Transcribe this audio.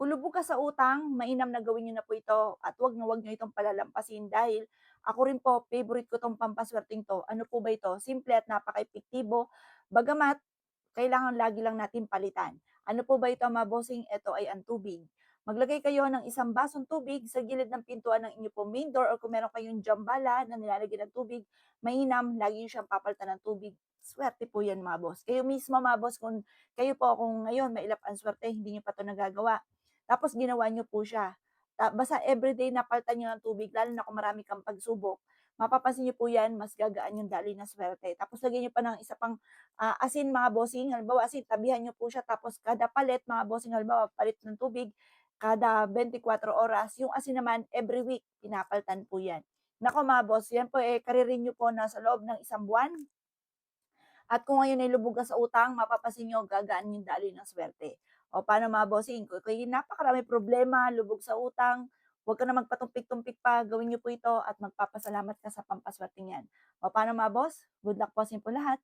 Kung lubog ka sa utang, mainam na gawin niyo na po ito at wag niyo itong palalampasin dahil ako rin po, favorite ko 'tong pampaswerteng 'to. Ano po ba ito? Simple at napakaepektibo, bagamat kailangan lagi lang natin palitan. Ano po ba ito mga bossing? Ito ay ang tubig. Maglagay kayo ng isang basong tubig sa gilid ng pintuan ng inyo pong main door or kung meron kayong jambala na nilalagyan ng tubig, mainam, lagi niyo siyang papalitan ng tubig. Swerte po yan mga boss. Kayo mismo mga boss, kung kayo po kung ngayon mailap ang swerte, hindi niyo pa ito nagagawa. Tapos ginawa niyo po siya. Basta everyday napalitan niyo ng tubig, lalo na kung marami kang pagsubok, mapapansin niyo po yan, mas gagaan yung daloy ng swerte. Tapos lagyan niyo pa ng isa pang asin mga bossing, halimbawa asin, tabihan niyo po siya tapos kada palit mga bossing, halimbawa palit ng tubig, kada 24 oras, yung asin naman every week, pinapalitan po yan. Nako mga boss, yan po karirin niyo po na sa loob ng 1 buwan. At kung ngayon ay lubog ka sa utang, mapapansin niyo gagaan yung daloy ng swerte. O paano mga bossing, kung kayo napakaraming problema, lubog sa utang, huwag ka na magpatumpik-tumpik pa, gawin niyo po ito at magpapasalamat ka sa pampaswerteng yan. O paano mga boss? Good luck po sa inyo po lahat.